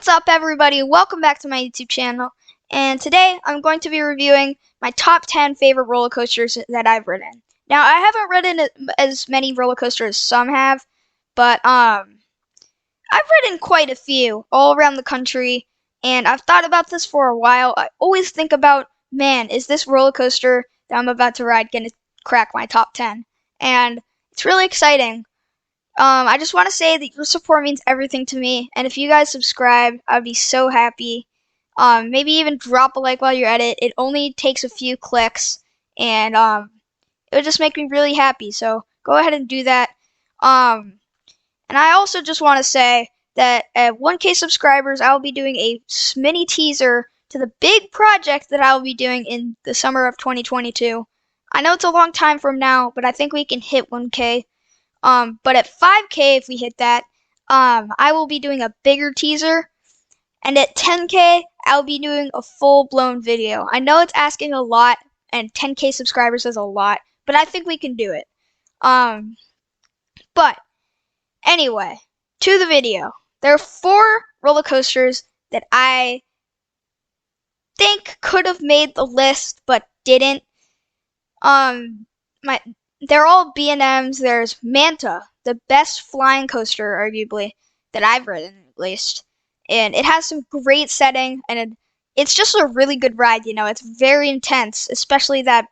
What's up, everybody? Welcome back to my YouTube channel. And today I'm going to be reviewing my top 10 favorite roller coasters that I've ridden. Now, I haven't ridden as many roller coasters as some have, but I've ridden quite a few all around the country, and I've thought about this for a while. I always think about, man, is this roller coaster that I'm about to ride going to crack my top 10? And it's really exciting. I just want to say that your support means everything to me, and if you guys subscribe, I'd be so happy. Maybe even drop a like while you're at it. It only takes a few clicks, and it would just make me really happy. So go ahead and do that. And I also just want to say that at 1K subscribers, I'll be doing a mini teaser to the big project that I'll be doing in the summer of 2022. I know it's a long time from now, but I think we can hit 1K. But at 5K, if we hit that, I will be doing a bigger teaser. And at 10K, I'll be doing a full-blown video. I know it's asking a lot, and 10K subscribers is a lot, but I think we can do it. But anyway, to the video. There are 4 roller coasters that I think could have made the list, but didn't. They're all B&Ms. There's Manta, the best flying coaster, arguably, that I've ridden, at least. And it has some great setting, and it's just a really good ride, you know. It's very intense, especially that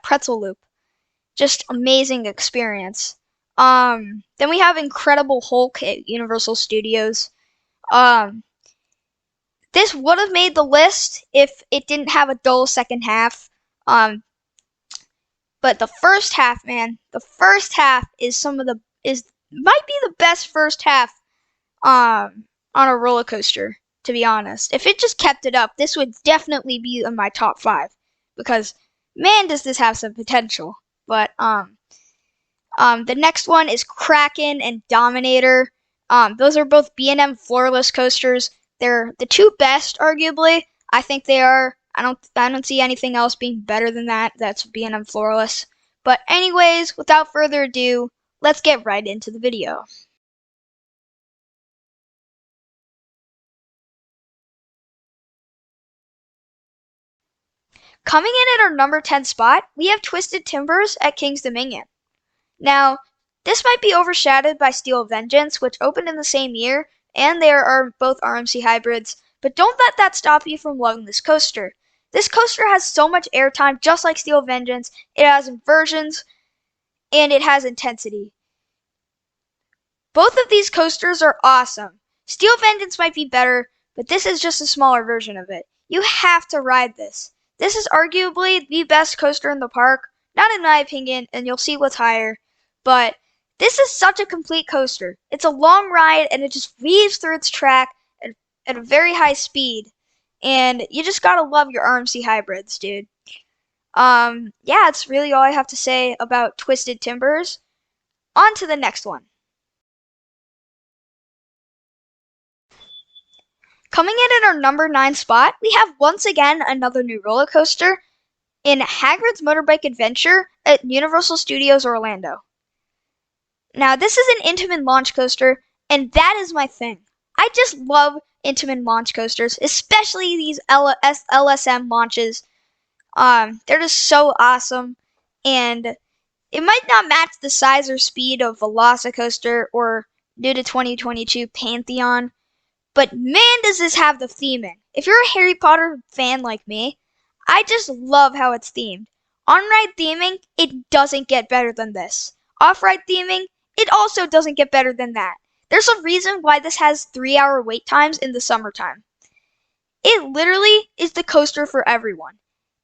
pretzel loop. Just amazing experience. Then we have Incredible Hulk at Universal Studios. This would have made the list if it didn't have a dull second half. But the first half, man, the first half might be the best first half on a roller coaster, to be honest. If it just kept it up, this would definitely be in my top 5, because man, does this have some potential. But the next one is Kraken and Dominator. Those are both B&M floorless coasters. They're the 2 best, arguably. I think they are. I don't see anything else being better than that. That's B&M floorless. But anyways, without further ado, let's get right into the video. Coming in at our number 10 spot, we have Twisted Timbers at King's Dominion. Now, this might be overshadowed by Steel Vengeance, which opened in the same year, and they are both RMC hybrids, but don't let that stop you from loving this coaster. This coaster has so much airtime, just like Steel Vengeance. It has inversions, and it has intensity. Both of these coasters are awesome. Steel Vengeance might be better, but this is just a smaller version of it. You have to ride this. This is arguably the best coaster in the park. Not in my opinion, and you'll see what's higher, but this is such a complete coaster. It's a long ride, and it just weaves through its track at a very high speed. And you just gotta love your RMC hybrids, dude. Yeah, that's really all I have to say about Twisted Timbers. On to the next one. Coming in at our number 9 spot, we have once again another new roller coaster in Hagrid's Motorbike Adventure at Universal Studios Orlando. Now, this is an Intamin launch coaster, and that is my thing. I just love Intamin launch coasters, especially these LSM launches. They're just so awesome, and it might not match the size or speed of Velocicoaster or new to 2022 Pantheon, but man, does this have the theming. If you're a Harry Potter fan like me, I just love how it's themed. On-ride theming, it doesn't get better than this. Off-ride theming, it also doesn't get better than that. There's a reason why this has 3-hour wait times in the summertime. It literally is the coaster for everyone.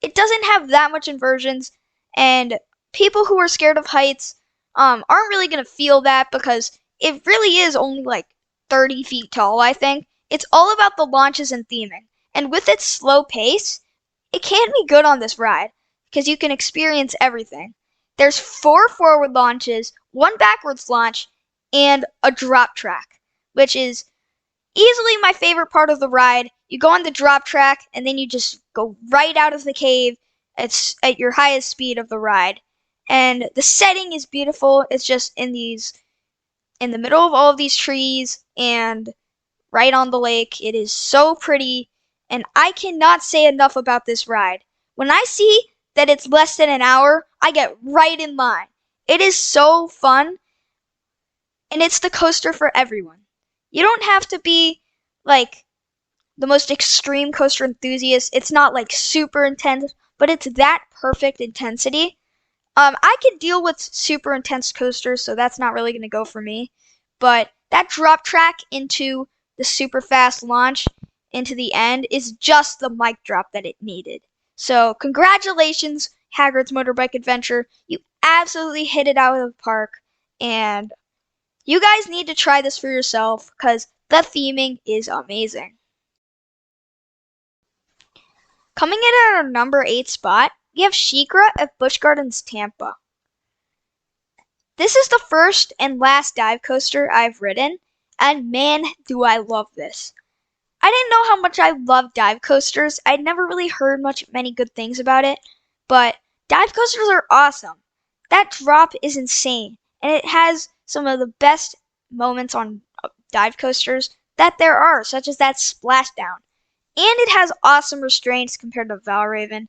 It doesn't have that much inversions, and people who are scared of heights aren't really going to feel that, because it really is only like 30 feet tall, I think. It's all about the launches and theming. And with its slow pace, it can be good on this ride, because you can experience everything. There's 4 forward launches, 1 backwards launch, and a drop track, which is easily my favorite part of the ride. You go on the drop track, and then you just go right out of the cave at your highest speed of the ride. And the setting is beautiful. It's just in the middle of all of these trees, and right on the lake. It is so pretty, and I cannot say enough about this ride. When I see that it's less than an hour, I get right in line. It is so fun, and it's the coaster for everyone. You don't have to be like the most extreme coaster enthusiast. It's not like super intense, but it's that perfect intensity. I can deal with super intense coasters, so that's not really going to go for me. But that drop track into the super fast launch into the end is just the mic drop that it needed. So, congratulations, Hagrid's Motorbike Adventure. You absolutely hit it out of the park, and you guys need to try this for yourself because the theming is amazing. Coming in at our number 8 spot, we have sheiKra at Busch Gardens Tampa. This is the first and last dive coaster I've ridden, and man, do I love this. I didn't know how much I loved dive coasters. I'd never really heard many good things about it, but dive coasters are awesome. That drop is insane, and it has some of the best moments on dive coasters that there are, such as that splashdown. And it has awesome restraints compared to Valraven.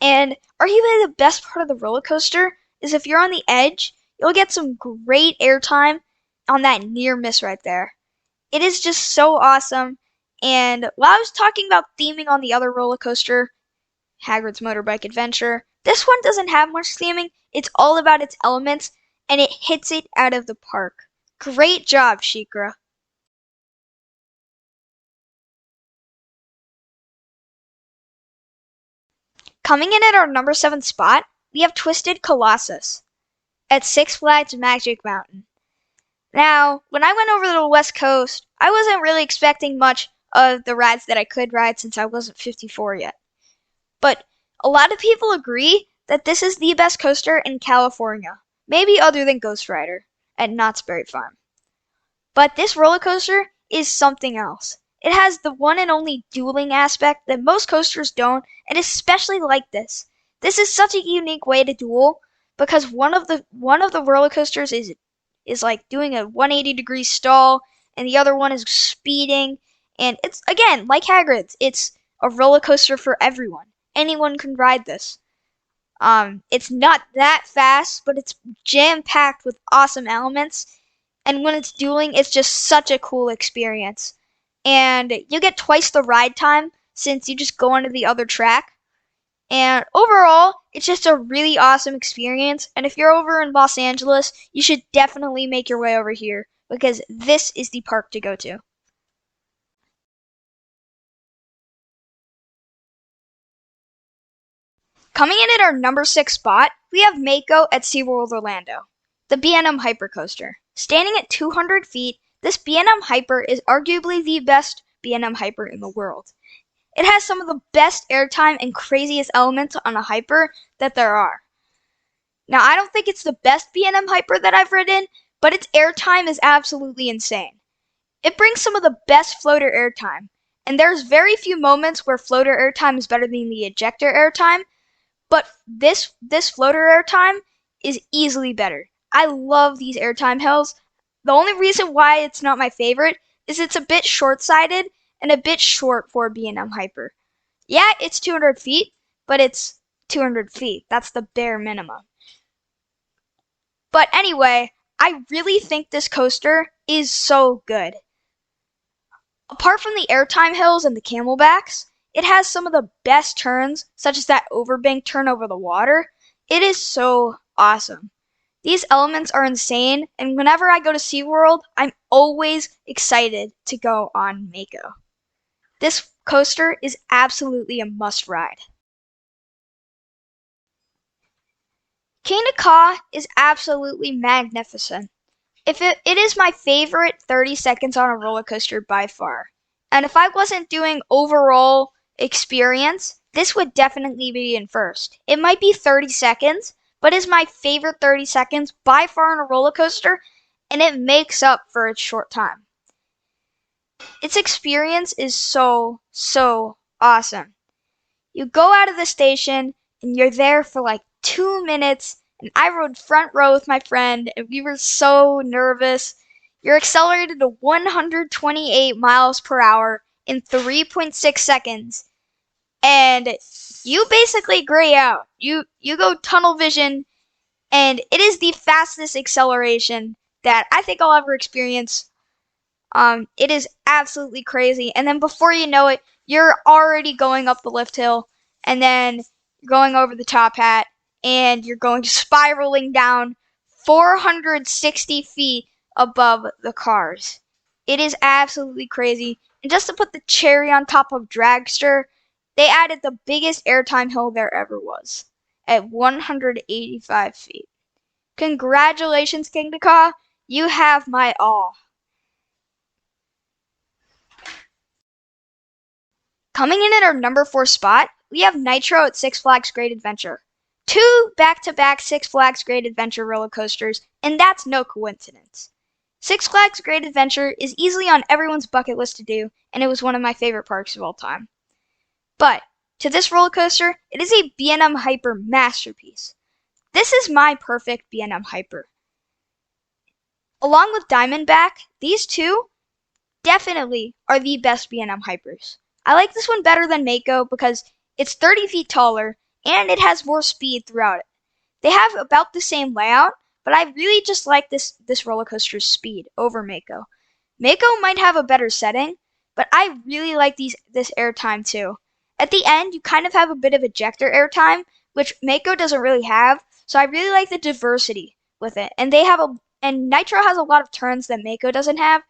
And arguably the best part of the roller coaster is if you're on the edge, you'll get some great airtime on that near miss right there. It is just so awesome. And while I was talking about theming on the other roller coaster, Hagrid's Motorbike Adventure, this one doesn't have much theming. It's all about its elements, and it hits it out of the park. Great job, sheiKra. Coming in at our number 7 spot, we have Twisted Colossus at Six Flags Magic Mountain. Now, when I went over to the West Coast, I wasn't really expecting much of the rides that I could ride since I wasn't 54 yet. But a lot of people agree that this is the best coaster in California, maybe other than Ghost Rider at Knott's Berry Farm. But this roller coaster is something else. It has the one and only dueling aspect that most coasters don't, and especially like this. This is such a unique way to duel because one of the roller coasters is like doing a 180-degree stall, and the other one is speeding. And it's again like Hagrid's. It's a roller coaster for everyone. Anyone can ride this. It's not that fast, but it's jam-packed with awesome elements. And when it's dueling, it's just such a cool experience. And you get twice the ride time since you just go onto the other track. And overall, it's just a really awesome experience. And if you're over in Los Angeles, you should definitely make your way over here because this is the park to go to. Coming in at our number 6 spot, we have Mako at SeaWorld Orlando, the B&M Hypercoaster. Standing at 200 feet, this B&M Hyper is arguably the best B&M Hyper in the world. It has some of the best airtime and craziest elements on a Hyper that there are. Now, I don't think it's the best B&M Hyper that I've ridden, but its airtime is absolutely insane. It brings some of the best floater airtime, and there's very few moments where floater airtime is better than the ejector airtime, but this floater airtime is easily better. I love these airtime hills. The only reason why it's not my favorite is it's a bit short-sighted and a bit short for a B&M Hyper. Yeah, it's 200 feet, but it's 200 feet. That's the bare minimum. But anyway, I really think this coaster is so good. Apart from the airtime hills and the camelbacks, it has some of the best turns, such as that overbank turn over the water. It is so awesome. These elements are insane, and whenever I go to SeaWorld, I'm always excited to go on Mako. This coaster is absolutely a must ride. Kingda Ka is absolutely magnificent. It is my favorite 30 seconds on a roller coaster by far. And if I wasn't doing overall experience, this would definitely be in first. It might be 30 seconds, but is my favorite 30 seconds by far on a roller coaster, and it makes up for its short time. Its experience is so awesome. You go out of the station, and you're there for like 2 minutes, and I rode front row with my friend, and we were so nervous. You're accelerated to 128 miles per hour in 3.6 seconds, and you basically gray out. You go tunnel vision, and it is the fastest acceleration that I think I'll ever experience. It is absolutely crazy. And then before you know it, you're already going up the lift hill, and then going over the top hat, and you're going spiraling down 460 feet above the cars. It is absolutely crazy. And just to put the cherry on top of Dragster, they added the biggest airtime hill there ever was at 185 feet. Congratulations, King Dakar. You have my all. Coming in at our number 4 spot, we have Nitro at Six Flags Great Adventure. 2 back-to-back Six Flags Great Adventure roller coasters, and that's no coincidence. Six Flags Great Adventure is easily on everyone's bucket list to do, and it was one of my favorite parks of all time. But to this roller coaster, it is a B&M Hyper masterpiece. This is my perfect B&M Hyper. Along with Diamondback, these two definitely are the best B&M Hypers. I like this one better than Mako because it's 30 feet taller and it has more speed throughout it. They have about the same layout, but I really just like this roller coaster's speed over Mako. Mako might have a better setting, but I really like this airtime too. At the end, you kind of have a bit of ejector airtime, which Mako doesn't really have, so I really like the diversity with it. And Nitro has a lot of turns that Mako doesn't have,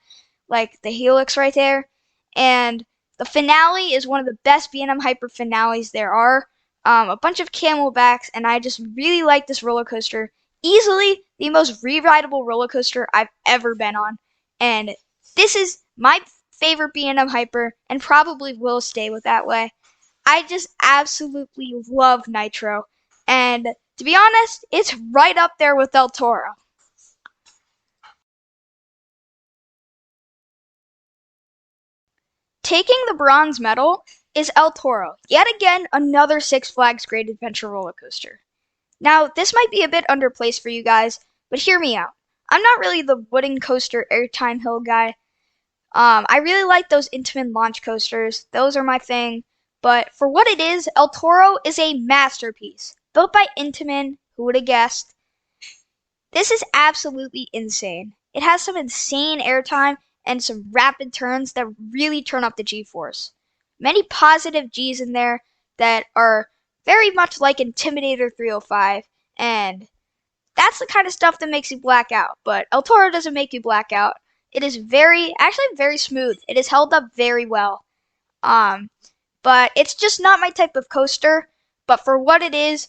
like the helix right there. And the finale is one of the best B&M Hyper finales there are. A bunch of camelbacks, and I just really like this roller coaster. Easily the most re-rideable roller coaster I've ever been on. And this is my favorite B&M Hyper, and probably will stay with that way. I just absolutely love Nitro. And to be honest, it's right up there with El Toro. Taking the bronze medal is El Toro, yet again another Six Flags Great Adventure roller coaster. Now, this might be a bit underplaced for you guys, but hear me out. I'm not really the wooden coaster airtime hill guy. I really like those Intamin launch coasters. Those are my thing. But for what it is, El Toro is a masterpiece. Built by Intamin, who would have guessed? This is absolutely insane. It has some insane airtime and some rapid turns that really turn up the G-force. Many positive Gs in there that are very much like Intimidator 305, and that's the kind of stuff that makes you black out. But El Toro doesn't make you black out. It is very smooth. It is held up very well. But it's just not my type of coaster. But for what it is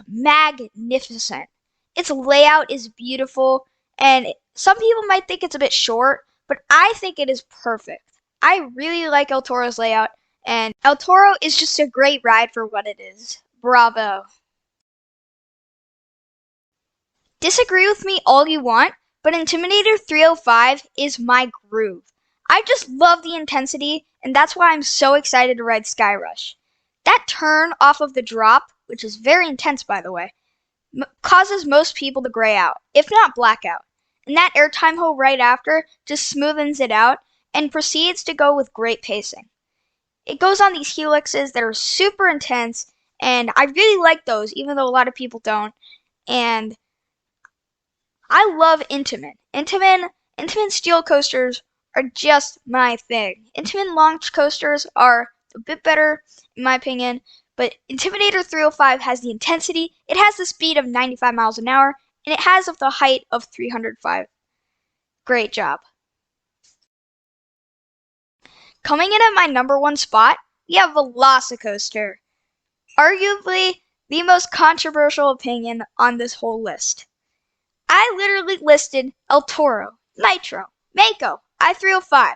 magnificent. Its layout is beautiful, and some people might think it's a bit short, but I think it is perfect. I really like El Toro's layout, and El Toro is just a great ride for what it is. Bravo. Disagree with me all you want, but Intimidator 305 is my groove. I just love the intensity, and that's why I'm so excited to ride Sky Rush. That turn off of the drop, which is very intense by the way, causes most people to gray out, if not black out. And that airtime hill right after just smoothens it out and proceeds to go with great pacing. It goes on these helixes that are super intense, and I really like those, even though a lot of people don't. And I love Intamin. Intamin steel coasters are just my thing. Intamin launch coasters are a bit better, in my opinion, but Intimidator 305 has the intensity, it has the speed of 95 miles an hour, and it has the height of 305. Great job. Coming in at my number 1 spot, we have Velocicoaster. Arguably the most controversial opinion on this whole list. I literally listed El Toro, Nitro, Mako, I-305,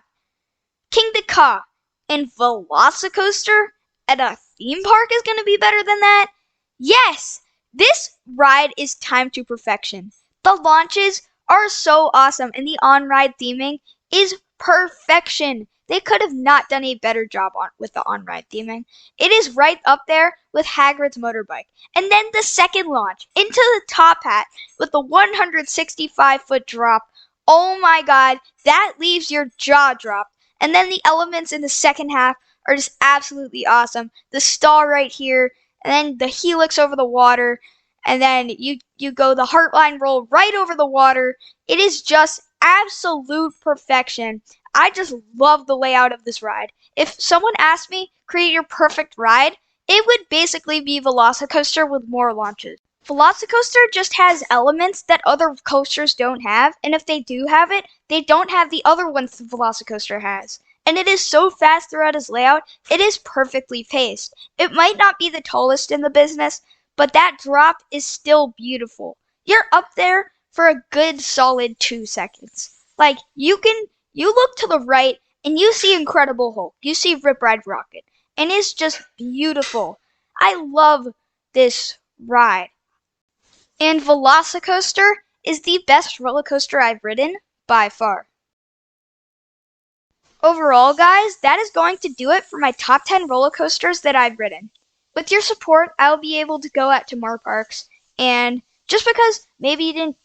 King Dakar, and Velocicoaster at a theme park is going to be better than that? Yes! This ride is timed to perfection. The launches are so awesome, and the on-ride theming is perfection. They could have not done a better job with the on-ride theming. It is right up there with Hagrid's motorbike. And then the second launch into the top hat with the 165-foot drop. Oh my god, that leaves your jaw dropped. And then the elements in the second half are just absolutely awesome. The star right here, and then the helix over the water, and then you go the heartline roll right over the water. It is just absolute perfection. I just love the layout of this ride. If someone asked me, create your perfect ride, it would basically be Velocicoaster with more launches. Velocicoaster just has elements that other coasters don't have, and if they do have it, they don't have the other ones the Velocicoaster has. And it is so fast throughout its layout, it is perfectly paced. It might not be the tallest in the business, but that drop is still beautiful. You're up there for a good solid 2 seconds. Like, you look to the right and you see Incredible Hulk, you see Rip Ride Rocket, and it's just beautiful. I love this ride. And Velocicoaster is the best roller coaster I've ridden by far. Overall, guys, that is going to do it for my top 10 roller coasters that I've ridden. With your support, I'll be able to go out to more parks, and just because maybe you didn't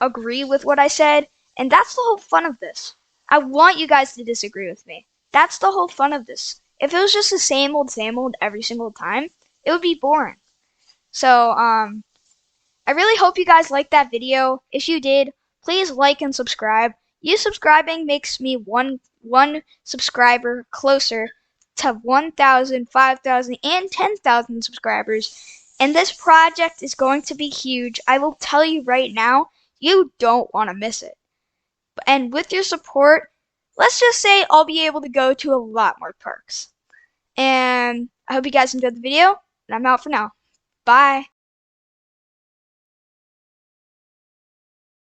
agree with what I said, and that's the whole fun of this. I want you guys to disagree with me. That's the whole fun of this. If it was just the same old every single time, it would be boring. So, I really hope you guys liked that video. If you did, please like and subscribe. You subscribing makes me one subscriber closer to 1,000, 5,000, and 10,000 subscribers. And this project is going to be huge. I will tell you right now, you don't want to miss it. And with your support, let's just say I'll be able to go to a lot more parks. And I hope you guys enjoyed the video, and I'm out for now. Bye.